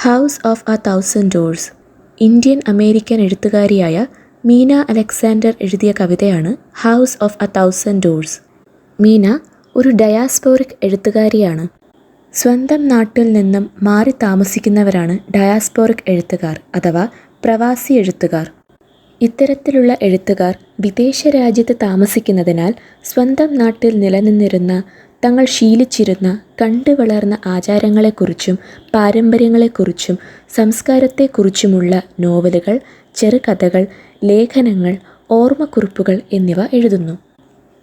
House of a thousand doors Indian American എഴുത്തുകാരിയായ Meena Alexander എഴുതിയ കവിതയാണ് house of a thousand doors. Meena ഒരു diasporic എഴുത്തുകാരിയാണ്. സ്വന്തം നാട്ടിൽ നിന്നും മാറി താമസിക്കുന്നവരാണ് ഡയാസ്പോറിക് എഴുത്തുകാർ അഥവാ പ്രവാസി എഴുത്തുകാർ. ഇത്തരത്തിലുള്ള എഴുത്തുകാർ വിദേശ രാജ്യത്ത് താമസിക്കുന്നതിനാൽ സ്വന്തം നാട്ടിൽ നിലനിന്നിരുന്ന, തങ്ങൾ ശീലിച്ചിരുന്ന, കണ്ടുവളർന്ന ആചാരങ്ങളെക്കുറിച്ചും പാരമ്പര്യങ്ങളെക്കുറിച്ചും സംസ്കാരത്തെക്കുറിച്ചുമുള്ള നോവലുകൾ, ചെറുകഥകൾ, ലേഖനങ്ങൾ, ഓർമ്മക്കുറിപ്പുകൾ എന്നിവ എഴുതുന്നു.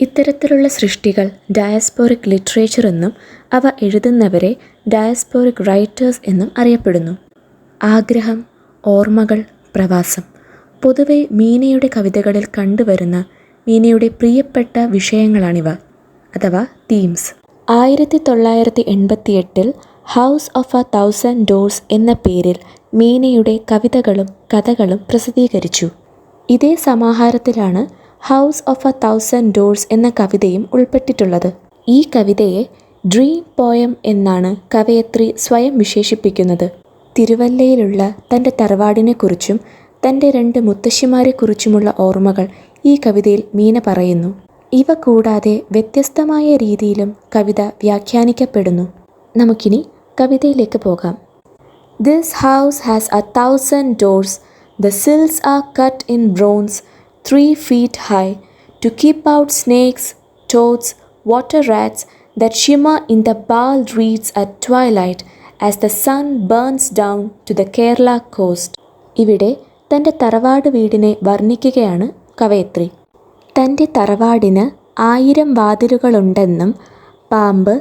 ഇത്തരത്തിലുള്ള സൃഷ്ടികൾ ഡയസ്പോറിക് ലിറ്ററേച്ചർ എന്നും അവ എഴുതുന്നവരെ ഡയസ്പോറിക് റൈറ്റേഴ്സ് എന്നും അറിയപ്പെടുന്നു. ആഗ്രഹം, ഓർമ്മകൾ, പ്രവാസം പൊതുവെ മീനയുടെ കവിതകളിൽ കണ്ടുവരുന്ന മീനയുടെ പ്രിയപ്പെട്ട വിഷയങ്ങളാണിവ അഥവാ themes. 1988 house of a thousand doors എന്ന പേരിൽ മീനയുടെ കവിതകളും കഥകളും പ്രസിദ്ധീകരിച്ചു. ഇതേ സമാഹാരത്തിലാണ് house of a thousand doors എന്ന കവിതയും ഉൾപ്പെട്ടിട്ടുള്ളത്. ഈ കവിതയെ ഡ്രീം പോയം എന്നാണ് കവയത്രി സ്വയം വിശേഷിപ്പിക്കുന്നത്. തിരുവല്ലയിലുള്ള തൻ്റെ തറവാടിനെക്കുറിച്ചും തൻ്റെ 2 മുത്തശ്ശിമാരെക്കുറിച്ചുമുള്ള ഓർമ്മകൾ ഈ കവിതയിൽ മീന പറയുന്നു. ഇവ കൂടാതെ വ്യത്യസ്തമായ രീതിയിലും കവിത വ്യാഖ്യാനിക്കപ്പെടുന്നു. നമുക്കിനി കവിതയിലേക്ക് പോകാം. This house has 1,000 doors. The sills are cut in bronze, 3 feet high, to keep out snakes, toads, water rats that shimmer in the bald reeds at twilight as the sun burns down to the Kerala coast. ഇവിടെ തൻ്റെ തറവാട് വീടിനെ വർണ്ണിക്കുകയാണ് കവയത്രി. തൻ്റെ തറവാടിന് 1000 വാതിലുകളുണ്ടെന്നും പാമ്പ്,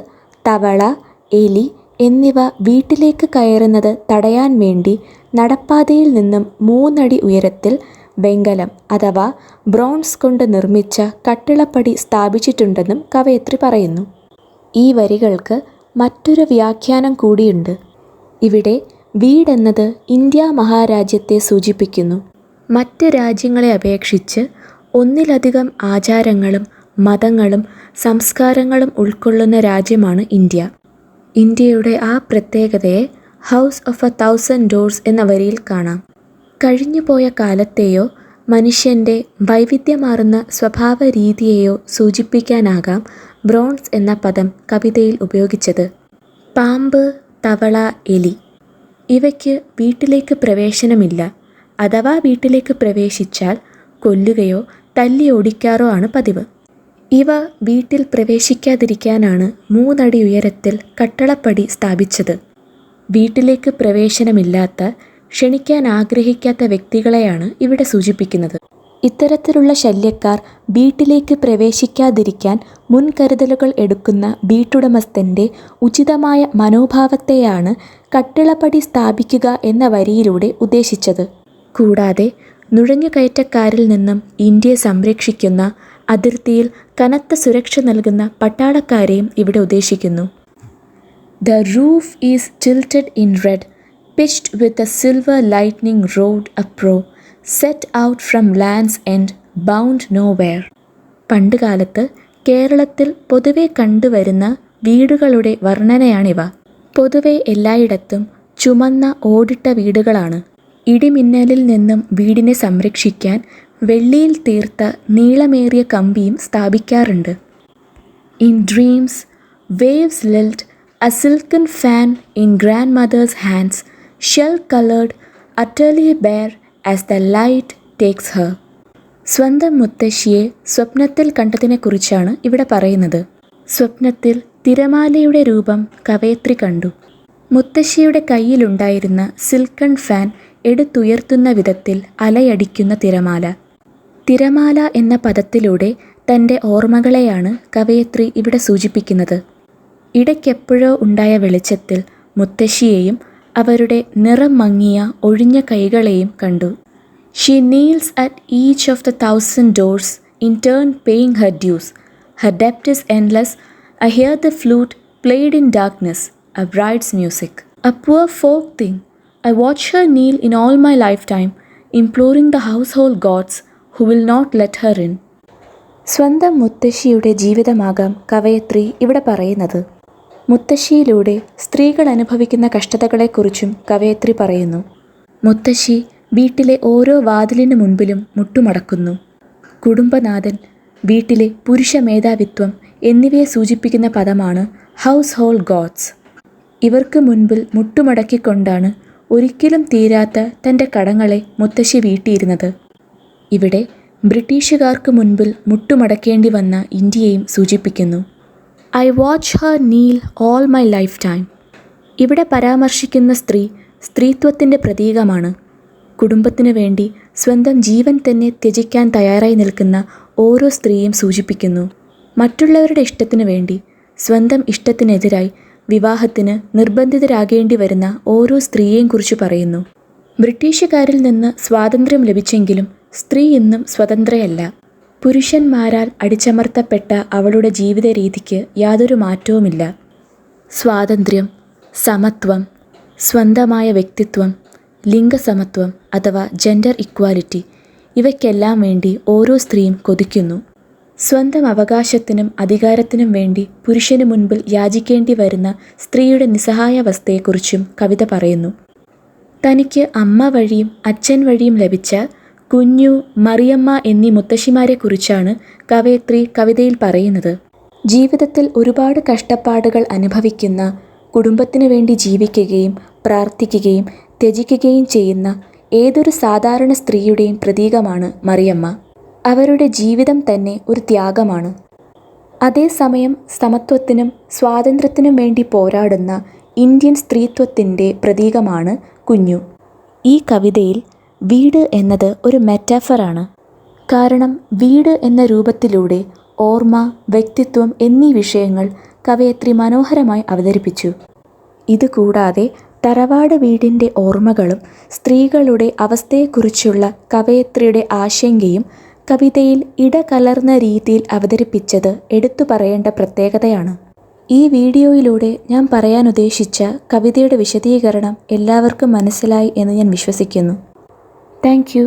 തവള, എലി എന്നിവ വീട്ടിലേക്ക് കയറുന്നത് തടയാൻ വേണ്ടി നടപ്പാതയിൽ നിന്നും 3 അടി ഉയരത്തിൽ വെങ്കലം അഥവാ ബ്രോൺസ് കൊണ്ട് നിർമ്മിച്ച കട്ടിളപ്പടി സ്ഥാപിച്ചിട്ടുണ്ടെന്നും കവയത്രി പറയുന്നു. ഈ വരികൾക്ക് മറ്റൊരു വ്യാഖ്യാനം കൂടിയുണ്ട്. ഇവിടെ വീടെന്നത് ഇന്ത്യ മഹാരാജ്യത്തെ സൂചിപ്പിക്കുന്നു. മറ്റ് രാജ്യങ്ങളെ അപേക്ഷിച്ച് ഒന്നിലധികം ആചാരങ്ങളും മതങ്ങളും സംസ്കാരങ്ങളും ഉൾക്കൊള്ളുന്ന രാജ്യമാണ് ഇന്ത്യ. ഇന്ത്യയുടെ ആ പ്രത്യേകതയെ house of a thousand doors എന്ന വരിയിൽ കാണാം. കഴിഞ്ഞുപോയ കാലത്തെയോ മനുഷ്യൻ്റെ വൈവിധ്യമാർന്ന സ്വഭാവ രീതിയെയോ സൂചിപ്പിക്കാനാകാം ബ്രോൺസ് എന്ന പദം കവിതയിൽ ഉപയോഗിച്ചത്. പാമ്പ്, തവള, എലി ഇവയ്ക്ക് വീട്ടിലേക്ക് പ്രവേശനമില്ല. അഥവാ വീട്ടിലേക്ക് പ്രവേശിച്ചാൽ കൊല്ലുകയോ തല്ലി ഓടിക്കാറോ ആണ് പതിവ്. ഇവ വീട്ടിൽ പ്രവേശിക്കാതിരിക്കാനാണ് 3 അടി ഉയരത്തിൽ കട്ടളപ്പടി സ്ഥാപിച്ചത്. വീട്ടിലേക്ക് പ്രവേശനമില്ലാത്ത, ക്ഷണിക്കാൻ ആഗ്രഹിക്കാത്ത വ്യക്തികളെയാണ് ഇവിടെ സൂചിപ്പിക്കുന്നത്. ഇത്തരത്തിലുള്ള ശല്യക്കാർ വീട്ടിലേക്ക് പ്രവേശിക്കാതിരിക്കാൻ മുൻകരുതലുകൾ എടുക്കുന്ന വീട്ടുടമസ്ഥൻ്റെ ഉചിതമായ മനോഭാവത്തെയാണ് കട്ടിളപ്പടി സ്ഥാപിക്കുക എന്ന വരിയിലൂടെ ഉദ്ദേശിച്ചത്. കൂടാതെ നുഴഞ്ഞുകയറ്റക്കാരിൽ നിന്നും ഇന്ത്യയെ സംരക്ഷിക്കുന്ന, അതിർത്തിയിൽ കനത്ത സുരക്ഷ നൽകുന്ന പട്ടാളക്കാരെയും ഇവിടെ ഉദ്ദേശിക്കുന്നു. The roof is tilted in red, pitched with a silver lightning rod apro, set out from land's end, bound nowhere. പണ്ടുകാലത്ത് കേരളത്തിൽ പൊതുവെ കണ്ടുവരുന്ന വീടുകളുടെ വർണ്ണനയാണിവ. പൊതുവെ എല്ലായിടത്തും ചുമന്ന ഓടിട്ട വീടുകളാണ്. ഇടിമിന്നലിൽ നിന്നും വീടിനെ സംരക്ഷിക്കാൻ വെള്ളിയിൽ തീർത്ത നീളമേറിയ കമ്പിയും സ്ഥാപിക്കാറുണ്ട്. In dreams, waves lilt, a silken fan in grandmother's hands, shell-colored, utterly bare as the light takes her. സ്വന്തം മുത്തശ്ശിയെ സ്വപ്നത്തിൽ കണ്ടതിനെക്കുറിച്ചാണ് ഇവിടെ പറയുന്നത്. സ്വപ്നത്തിൽ തിരമാലയുടെ രൂപം കവയത്രി കണ്ടു. മുത്തശ്ശിയുടെ കയ്യിലുണ്ടായിരുന്ന സിൽക്കൺ ഫാൻ എടുത്തുയർത്തുന്ന വിധത്തിൽ അലയടിക്കുന്ന തിരമാല. തിരമാല എന്ന പദത്തിലൂടെ തൻ്റെ ഓർമ്മകളെയാണ് കവയത്രി ഇവിടെ സൂചിപ്പിക്കുന്നത്. ഇടയ്ക്കെപ്പോഴോ ഉണ്ടായ വെളിച്ചത്തിൽ മുത്തശ്ശിയെയും അവരുടെ നിറം മങ്ങിയ ഒഴിഞ്ഞ കൈകളെയും കണ്ടു. She kneels at each of the 1,000 doors, in turn paying her dues. Her depth is endless. I hear the flute played in darkness, a bride's music. A poor folk thing. I watch her kneel in all my lifetime, imploring the household gods who will not let her in. സ്വന്തം മുത്തശ്ശിയുടെ ജീവിതമാകാം കവയത്രി ഇവിടെ പറയുന്നത്. മുത്തശ്ശിയിലൂടെ സ്ത്രീകൾ അനുഭവിക്കുന്ന കഷ്ടതകളെക്കുറിച്ചും കവയത്രി പറയുന്നു. മുത്തശ്ശി വീട്ടിലെ ഓരോ വാതിലിനു മുൻപിലും മുട്ടുമടക്കുന്നു. കുടുംബനാഥൻ, വീട്ടിലെ പുരുഷ മേധാവിത്വം എന്നിവയെ സൂചിപ്പിക്കുന്ന പദമാണ് ഹൗസ് ഹോൾഡ് ഗോഡ്സ്. ഇവർക്ക് മുൻപിൽ മുട്ടുമടക്കിക്കൊണ്ടാണ് ഒരിക്കലും തീരാത്ത തൻ്റെ കടങ്ങളെ മുത്തശ്ശി വീട്ടിയിരുന്നത്. ഇവിടെ ബ്രിട്ടീഷുകാർക്ക് മുൻപിൽ മുട്ടുമടക്കേണ്ടി വന്ന ഇന്ത്യയെയും സൂചിപ്പിക്കുന്നു. I watch her kneel all my lifetime. ഇവിടെ പരാമർശിക്കുന്ന സ്ത്രീ സ്ത്രീത്വത്തിൻ്റെ പ്രതീകമാണ്. കുടുംബത്തിനു വേണ്ടി സ്വന്തം ജീവൻ തന്നെ ത്യജിക്കാൻ തയ്യാറായി നിൽക്കുന്ന ഓരോ സ്ത്രീയും സൂചിപ്പിക്കുന്നു. മറ്റുള്ളവരുടെ ഇഷ്ടത്തിനു വേണ്ടി സ്വന്തം ഇഷ്ടത്തിനെതിരായി വിവാഹത്തിന് നിർബന്ധിതരാകേണ്ടി വരുന്ന ഓരോ സ്ത്രീയെയും കുറിച്ച് പറയുന്നു. ബ്രിട്ടീഷുകാരിൽ നിന്ന് സ്വാതന്ത്ര്യം ലഭിച്ചെങ്കിലും സ്ത്രീ ഇന്നും സ്വതന്ത്രയല്ല. പുരുഷന്മാരാൽ അടിച്ചമർത്തപ്പെട്ട അവളുടെ ജീവിത രീതിക്ക് യാതൊരു മാറ്റവുമില്ല. സ്വാതന്ത്ര്യം, സമത്വം, സ്വന്തമായ വ്യക്തിത്വം, ലിംഗസമത്വം അഥവാ ജെൻഡർ ഇക്വാലിറ്റി ഇവയ്ക്കെല്ലാം വേണ്ടി ഓരോ സ്ത്രീയും കൊതിക്കുന്നു. സ്വന്തം അവകാശത്തിനും അധികാരത്തിനും വേണ്ടി പുരുഷന് മുൻപിൽ യാചിക്കേണ്ടി വരുന്ന സ്ത്രീയുടെ നിസ്സഹായാവസ്ഥയെക്കുറിച്ചും കവിത പറയുന്നു. തനിക്ക് അമ്മ വഴിയും അച്ഛൻ വഴിയും ലഭിച്ച കുഞ്ഞു, മറിയമ്മ എന്നീ മുത്തശ്ശിമാരെക്കുറിച്ചാണ് കവയത്രി കവിതയിൽ പറയുന്നത്. ജീവിതത്തിൽ ഒരുപാട് കഷ്ടപ്പാടുകൾ അനുഭവിക്കുന്ന, കുടുംബത്തിനു വേണ്ടി ജീവിക്കുകയും പ്രാർത്ഥിക്കുകയും ത്യജിക്കുകയും ചെയ്യുന്ന ഏതൊരു സാധാരണ സ്ത്രീയുടെയും പ്രതീകമാണ് മറിയമ്മ. അവരുടെ ജീവിതം തന്നെ ഒരു ത്യാഗമാണ്. അതേസമയം സമത്വത്തിനും സ്വാതന്ത്ര്യത്തിനും വേണ്ടി പോരാടുന്ന ഇന്ത്യൻ സ്ത്രീത്വത്തിൻ്റെ പ്രതീകമാണ് കുഞ്ഞു. ഈ കവിതയിൽ വീട് എന്നത് ഒരു മെറ്റാഫറാണ്. കാരണം വീട് എന്ന രൂപത്തിലൂടെ ഓർമ്മ, വ്യക്തിത്വം എന്നീ വിഷയങ്ങൾ കവയത്രി മനോഹരമായി അവതരിപ്പിച്ചു. ഇതുകൂടാതെ തറവാട് വീടിൻ്റെ ഓർമ്മകളും സ്ത്രീകളുടെ അവസ്ഥയെക്കുറിച്ചുള്ള കവയത്രിയുടെ ആശങ്കയും കവിതയിൽ ഇടകലർന്ന രീതിയിൽ അവതരിപ്പിച്ചത് എടുത്തു പറയേണ്ട പ്രത്യേകതയാണ്. ഈ വീഡിയോയിലൂടെ ഞാൻ പറയാൻ ഉദ്ദേശിച്ച കവിതയുടെ വിശദീകരണം എല്ലാവർക്കും മനസ്സിലായി എന്ന് ഞാൻ വിശ്വസിക്കുന്നു. Thank you.